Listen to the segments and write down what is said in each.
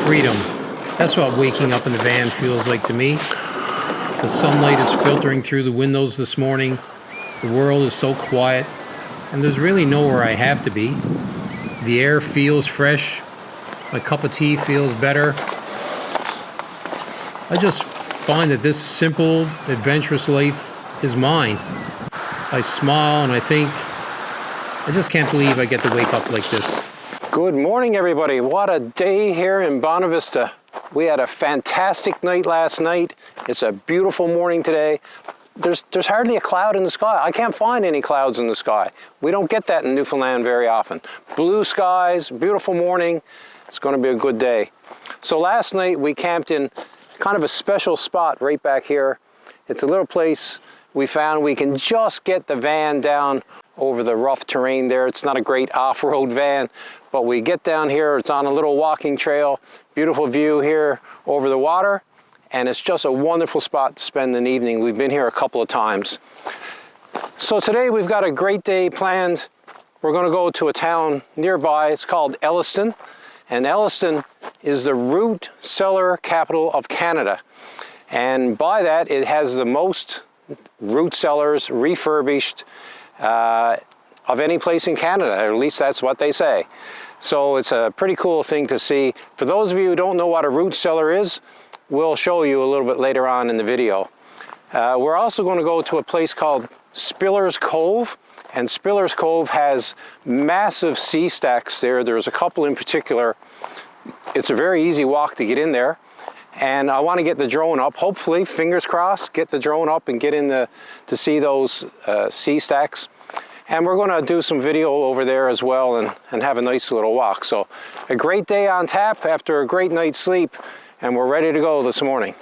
Freedom. That's what waking up in the van feels like to me. The sunlight is filtering through the windows this morning. The world is so quiet, and there's really nowhere I have to be. The air feels fresh. My cup of tea feels better. I just find that this simple, adventurous life is mine. I smile and I think, I just can't believe I get to wake up like this. Good morning, everybody. What a day here in Bonavista. We had a fantastic night last night. It's a beautiful morning today. There's hardly a cloud in the sky. I can't find any clouds in the sky. We don't get that in Newfoundland very often. Blue skies, beautiful morning. It's going to be a good day. So last night we camped in kind of a special spot right back here. It's a little place we found we can just get the van down over the rough terrain there. It's not a great off-road van, but we get down here, it's on a little walking trail, beautiful view here over the water, and it's just a wonderful spot to spend an evening. We've been here a couple of times. So today we've got a great day planned. We're going to go to a town nearby. It's called Elliston, and Elliston is the root cellar capital of Canada. And by that, it has the most root cellars refurbished of any place in Canada, or at least that's what they say. So it's a pretty cool thing to see. For those of you who don't know what a root cellar is, we'll show you a little bit later on in the video. We're also going to go to a place called Spiller's Cove, and Spiller's Cove has massive sea stacks there. There's a couple in particular. It's a very easy walk to get in there. And I want to get the drone up, hopefully, fingers crossed, get the drone up and get in to see those sea stacks. And we're going to do some video over there as well and have a nice little walk. So a great day on tap after a great night's sleep, and we're ready to go this morning.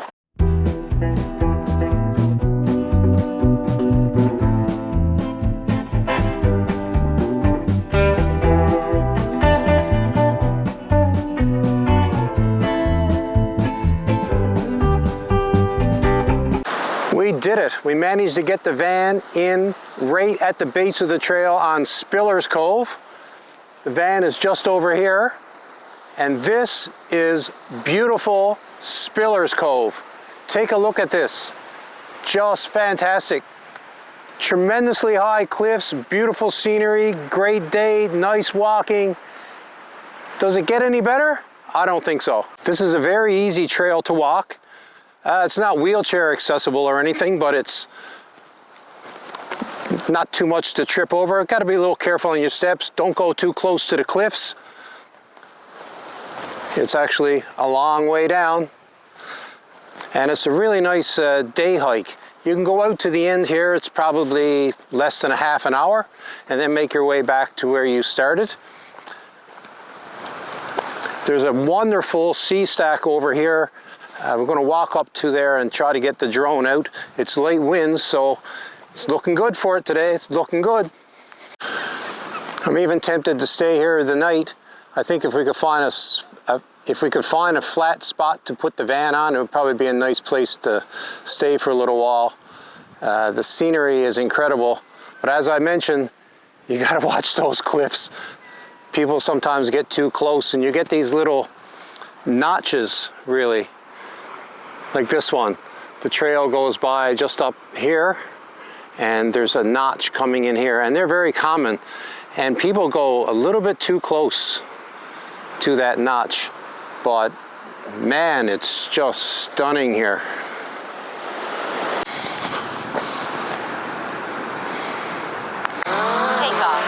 We did it. We managed to get the van in right at the base of the trail on Spiller's Cove. The van is just over here, and this is beautiful Spiller's Cove. Take a look at this. Just fantastic. Tremendously high cliffs, beautiful scenery, great day, nice walking. Does it get any better? I don't think so. This is a very easy trail to walk. It's not wheelchair accessible or anything, but it's not too much to trip over. Got to be a little careful on your steps. Don't go too close to the cliffs. It's actually a long way down, and it's a really nice day hike. You can go out to the end here. It's probably less than a half an hour, and then make your way back to where you started. There's a wonderful sea stack over here. We're going to walk up to there and try to get the drone out. It's light winds, so it's looking good for it today. It's looking good. I'm even tempted to stay here the night. I think if we could find a flat spot to put the van on, it would probably be a nice place to stay for a little while. The scenery is incredible, but as I mentioned, you got to watch those cliffs. People sometimes get too close, and you get these little notches, really. Like this one. The trail goes by just up here, and there's a notch coming in here, and they're very common, and people go a little bit too close to that notch, but man, it's just stunning here. Takeoff.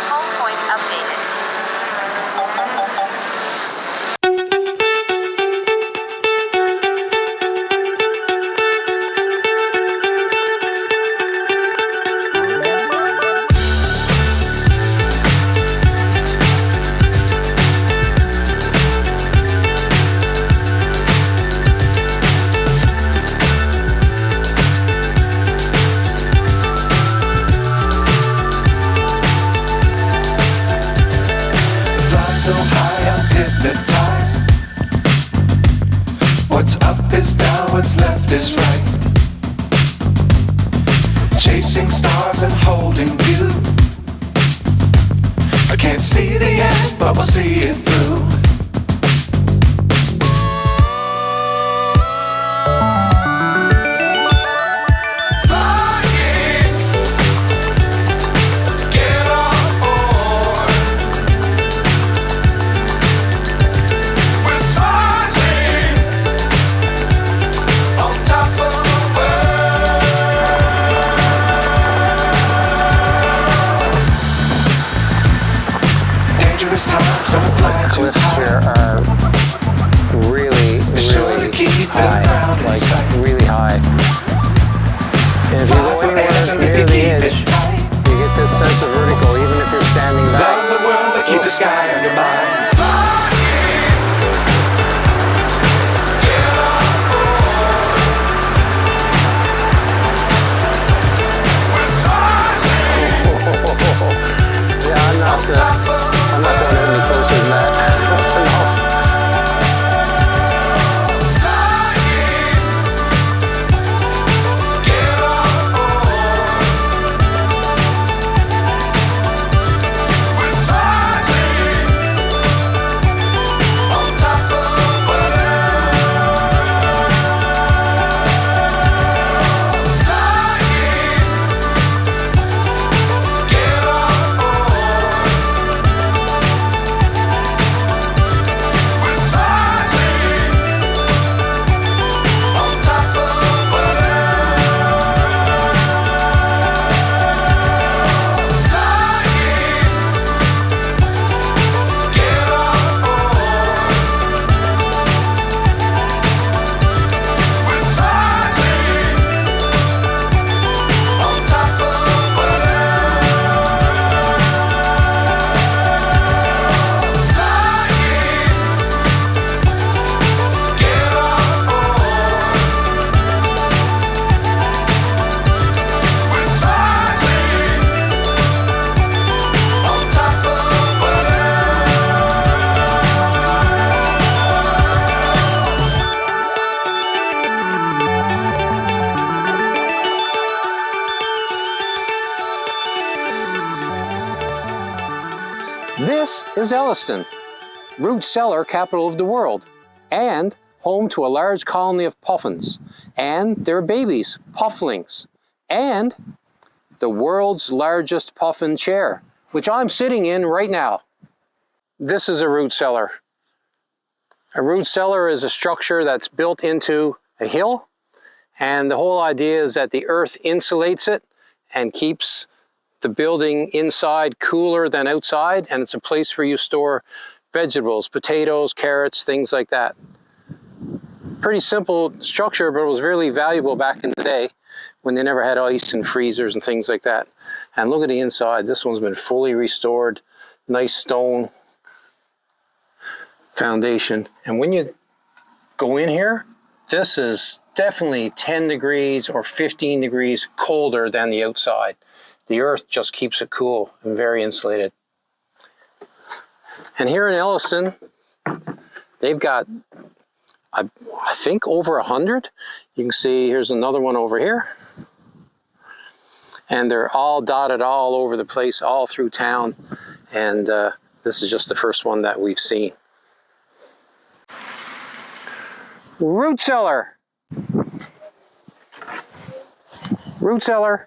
Home point updated. So high I'm hypnotized. What's up is down, what's left is right. Chasing stars and holding you. I can't see the end, but we'll see it through. atmosphere are really, really high, like really high. And if you go anywhere near the edge, you get this sense of vertigo, even if you're standing back. Love the world, but keep the sky on your mind. Yeah, I'm not going any closer than that. That's enough. This is Elliston, root cellar capital of the world, and home to a large colony of puffins, and their babies, pufflings, and the world's largest puffin chair, which I'm sitting in right now. This is a root cellar. A root cellar is a structure that's built into a hill, and the whole idea is that the earth insulates it and keeps the building inside cooler than outside, and it's a place where you store vegetables, potatoes, carrots, things like that. Pretty simple structure, but it was really valuable back in the day when they never had ice and freezers and things like that. And look at the inside. This one's been fully restored. Nice stone foundation. And when you go in here, this is definitely 10 degrees or 15 degrees colder than the outside. The earth just keeps it cool and very insulated. And here in Elliston, they've got, I think, over 100. You can see here's another one over here. And they're all dotted all over the place, all through town. And this is just the first one that we've seen. Root cellar. Root cellar.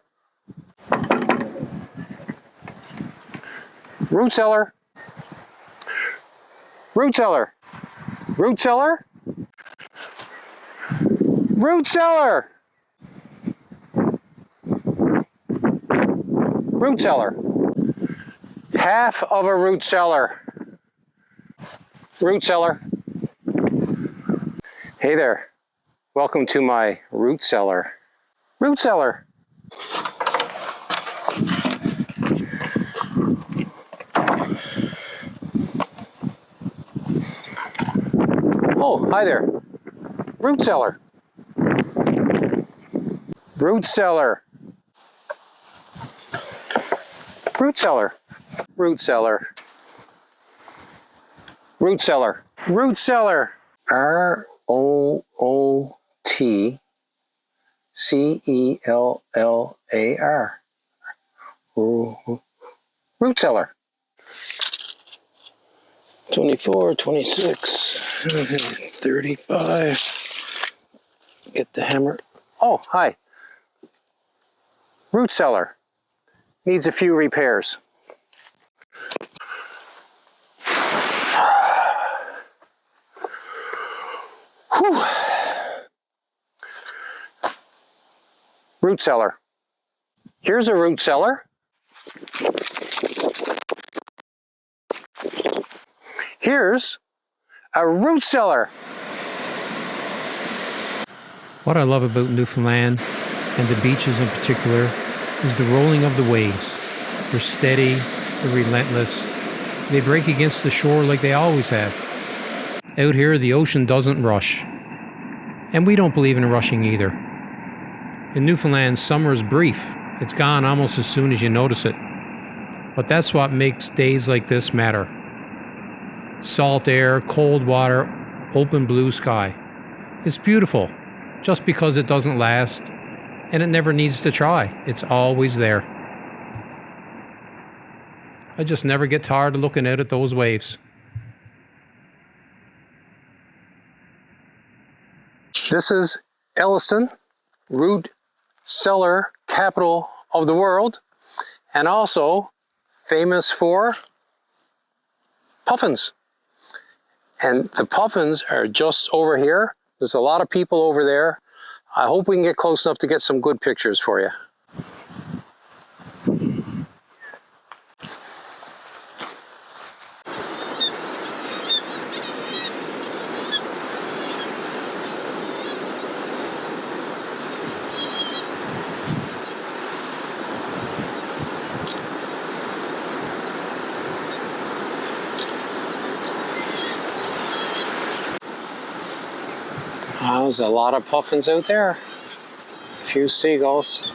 Root cellar. Root cellar. Root cellar. Root cellar. Root cellar. Half of a root cellar. Root cellar. Hey there. Welcome to my root cellar. Root cellar. Oh, hi there. Root cellar. Root cellar. Root cellar. Root cellar. Root cellar. Root cellar. ROOTCELLAR. Root cellar. 24, 26, 35. Get the hammer. Oh, hi. Root cellar. Needs a few repairs. Whew. Root cellar. Here's a root cellar. Here's a root cellar. What I love about Newfoundland, and the beaches in particular, is the rolling of the waves. They're steady, they're relentless, they break against the shore like they always have. Out here, the ocean doesn't rush. And we don't believe in rushing either. In Newfoundland, summer is brief. It's gone almost as soon as you notice it. But that's what makes days like this matter. Salt air, cold water, open blue sky. It's beautiful, just because it doesn't last, and it never needs to try. It's always there. I just never get tired of looking out at those waves. This is Elliston, root cellar capital of the world, and also famous for puffins. And the puffins are just over here. There's a lot of people over there. I hope we can get close enough to get some good pictures for you. There's a lot of puffins out there. A few seagulls.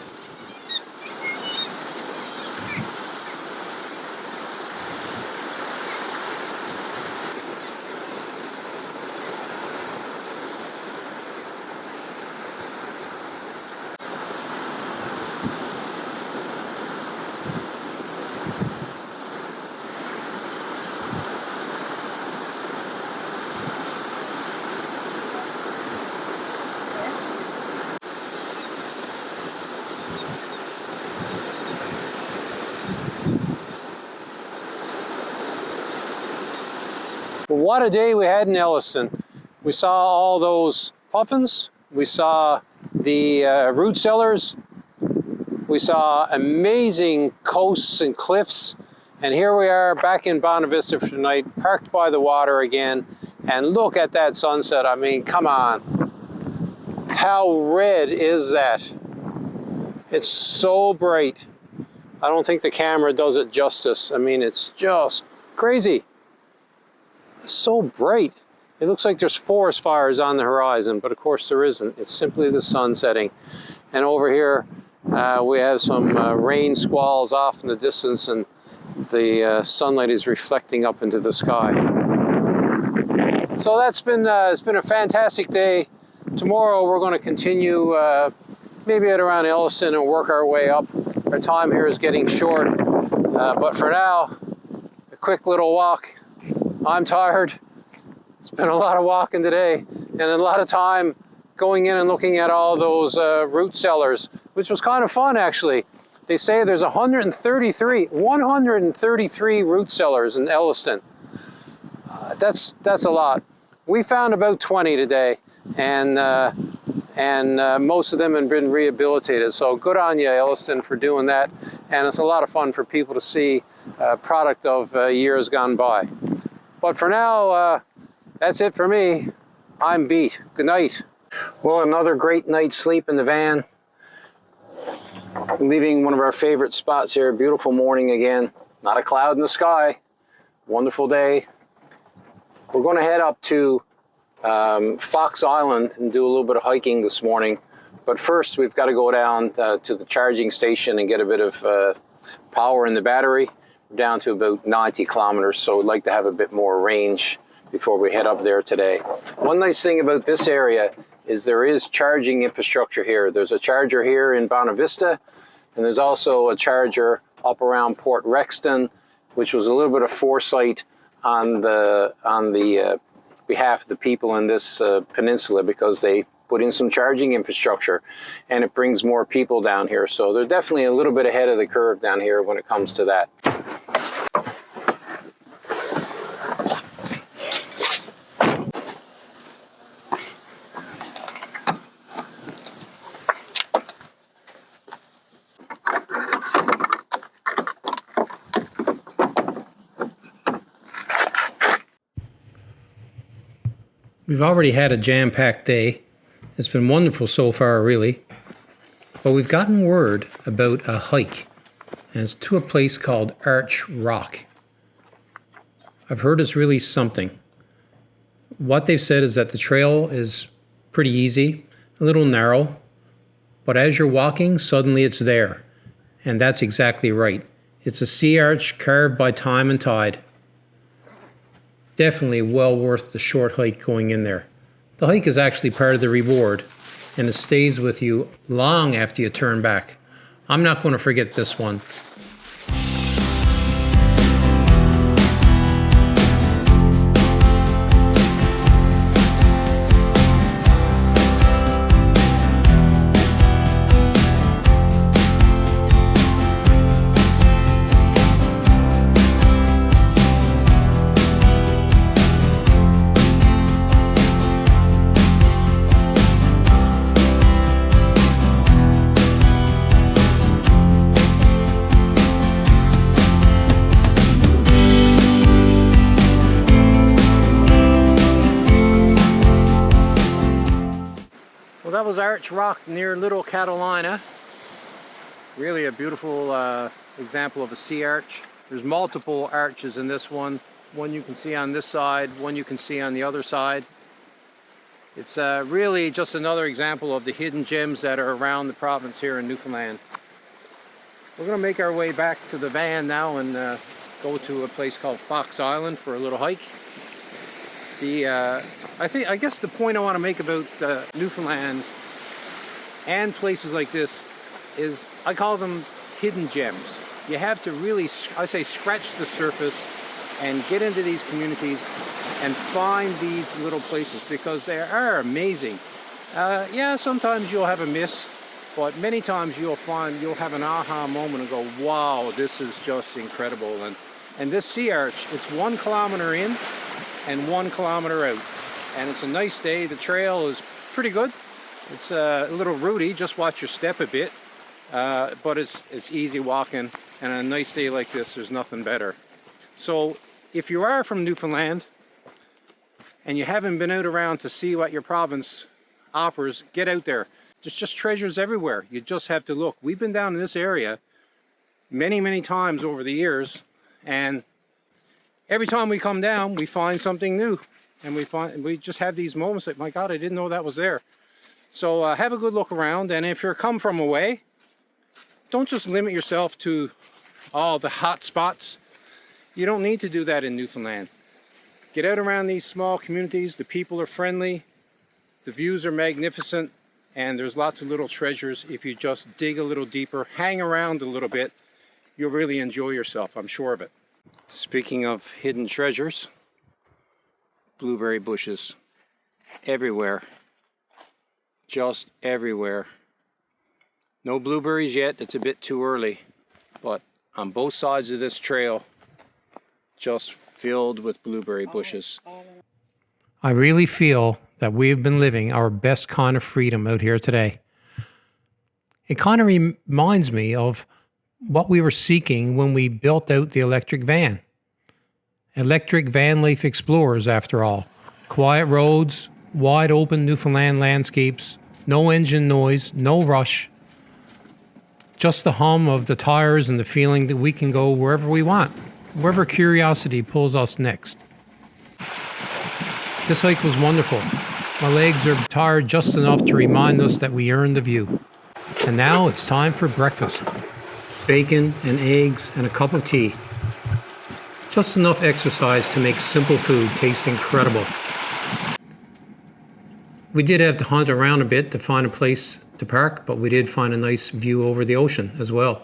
What a day we had in Elliston. We saw all those puffins, we saw the root cellars, we saw amazing coasts and cliffs, and here we are back in Bonavista for tonight, parked by the water again, and look at that sunset. I mean, come on. How red is that? It's so bright. I don't think the camera does it justice. I mean, it's just crazy. So bright. It looks like there's forest fires on the horizon, but of course there isn't. It's simply the sun setting. And over here we have some rain squalls off in the distance, and the sunlight is reflecting up into the sky. So that's been it's been a fantastic day. Tomorrow we're going to continue maybe at around Elliston and work our way up. Our time here is getting short, but for now, a quick little walk. I'm tired. It's been a lot of walking today, and a lot of time going in and looking at all those root cellars, which was kind of fun actually. They say there's 133 root cellars in Elliston. That's a lot. We found about 20 today, and most of them have been rehabilitated. So good on you, Elliston, for doing that. And it's a lot of fun for people to see a product of years gone by. But for now, that's it for me. I'm beat. Good night. Well, another great night's sleep in the van. Leaving one of our favorite spots here. Beautiful morning again. Not a cloud in the sky. Wonderful day. We're going to head up to Fox Island and do a little bit of hiking this morning. But first, we've got to go down to the charging station and get a bit of power in the battery. We're down to about 90 kilometers, so we'd like to have a bit more range before we head up there today. One nice thing about this area is there is charging infrastructure here. There's a charger here in Bonavista, and there's also a charger up around Port Rexton, which was a little bit of foresight on the behalf of the people in this peninsula, because they put in some charging infrastructure and it brings more people down here. So they're definitely a little bit ahead of the curve down here when it comes to that. We've already had a jam-packed day. It's been wonderful so far, really. But we've gotten word about a hike, and it's to a place called Arch Rock. I've heard it's really something. What they've said is that the trail is pretty easy, a little narrow, but as you're walking, suddenly it's there. And that's exactly right. It's a sea arch carved by time and tide. Definitely well worth the short hike going in there. The hike is actually part of the reward, and it stays with you long after you turn back. I'm not going to forget this one. Well, that was Arch Rock near Little Catalina. Really a beautiful example of a sea arch. There's multiple arches in this one. One you can see on this side, one you can see on the other side. It's really just another example of the hidden gems that are around the province here in Newfoundland. We're going to make our way back to the van now and go to a place called Fox Island for a little hike. I guess the point I want to make about Newfoundland and places like this is I call them hidden gems. You have to really, I say, scratch the surface and get into these communities and find these little places because they are amazing. Yeah, sometimes you'll have a miss, but many times you'll have an aha moment and go, wow, this is just incredible. And this sea arch, it's 1 kilometer in and 1 kilometer out, and it's a nice day. The trail is pretty good. It's a little rooty, just watch your step a bit, but it's easy walking, and on a nice day like this there's nothing better. So if you are from Newfoundland and you haven't been out around to see what your province offers, get out there. There's just treasures everywhere. You just have to look. We've been down in this area many times over the years, and every time we come down, we find something new, and we just have these moments that, my God, I didn't know that was there. So have a good look around, and if you're come from away, don't just limit yourself to all the hot spots. You don't need to do that in Newfoundland. Get out around these small communities. The people are friendly, the views are magnificent, and there's lots of little treasures. If you just dig a little deeper, hang around a little bit, you'll really enjoy yourself, I'm sure of it. Speaking of hidden treasures, blueberry bushes everywhere, just everywhere. No blueberries yet, it's a bit too early, but on both sides of this trail, just filled with blueberry bushes. I really feel that we've been living our best kind of freedom out here today. It kind of reminds me of what we were seeking when we built out the electric van. Electric van life explorers, after all. Quiet roads, wide open Newfoundland landscapes, no engine noise, no rush. Just the hum of the tires and the feeling that we can go wherever we want, wherever curiosity pulls us next. This hike was wonderful. My legs are tired just enough to remind us that we earned the view. And now it's time for breakfast. Bacon and eggs and a cup of tea. Just enough exercise to make simple food taste incredible. We did have to hunt around a bit to find a place to park, but we did find a nice view over the ocean as well.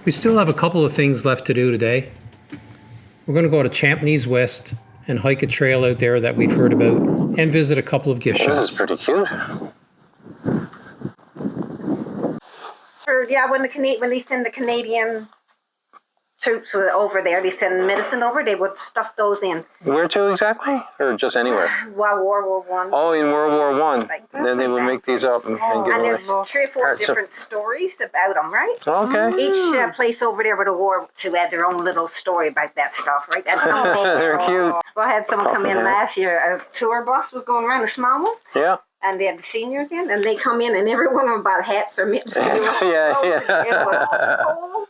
We still have a couple of things left to do today. We're going to go to Champneys West and hike a trail out there that we've heard about and visit a couple of gift shops. This is pretty cute. Yeah, when they send the Canadian troops were over there. They send medicine over. They would stuff those in. Where to exactly? Or just anywhere? While World War One. Oh, in World War One. Like, Then they would make these up and give and away. there's 3 or 4 Parts of- different stories about them, right? Okay. Each place over there with a war to had their own little story about that stuff, right? That's They're cute. Well, I had someone come in last year. A tour bus was going around, a small one. Yeah. And they had the seniors in, and they come in, and every one of them bought hats or mitts. And they were Yeah. It was cold.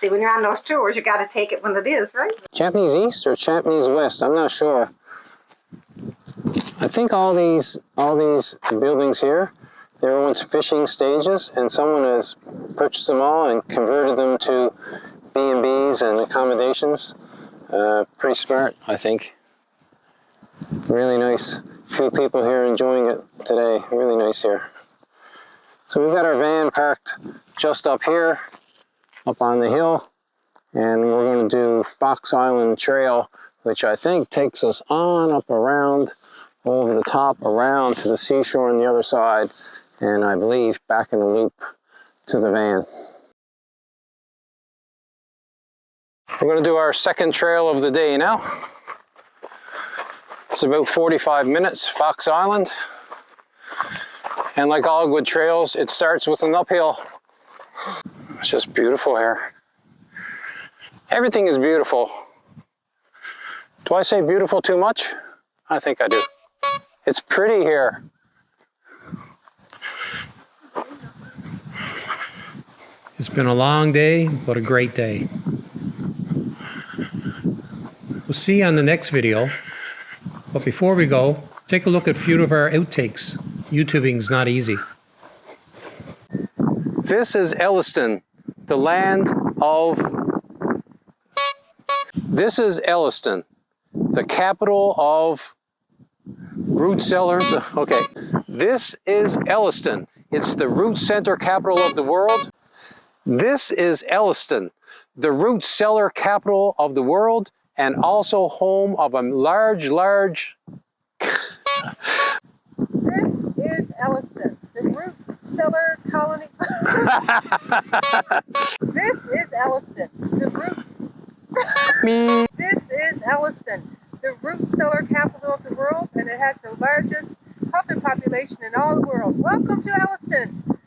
See, when you're on those tours, you got to take it when it is, right? Japanese East or Japanese West? I'm not sure. I think all these buildings here, they were once fishing stages, and someone has purchased them all and converted them to B&Bs and accommodations. Pretty smart, I think. Really nice. Few people here enjoying it today. Really nice here. So we've got our van parked just up here, up on the hill, and we're going to do Fox Island Trail, which I think takes us on up around, over the top, around to the seashore on the other side, and I believe back in the loop to the van. We're going to do our second trail of the day now. It's about 45 minutes, Fox Island. And like all good trails, it starts with an uphill. It's just beautiful here. Everything is beautiful. Do I say beautiful too much? I think I do. It's pretty here. It's been a long day, but a great day. We'll see you on the next video. But before we go, take a look at a few of our outtakes. YouTubing's not easy. This is Elliston, the land of... This is Elliston, the capital of root cellars. Okay, this is Elliston. It's the root center capital of the world. This is Elliston, the root cellar capital of the world, and also home of a large... This is Elliston, the root cellar colony. This is Elliston, the root. This is Elliston, the root cellar capital of the world, and it has the largest puffin population in all the world. Welcome to Elliston.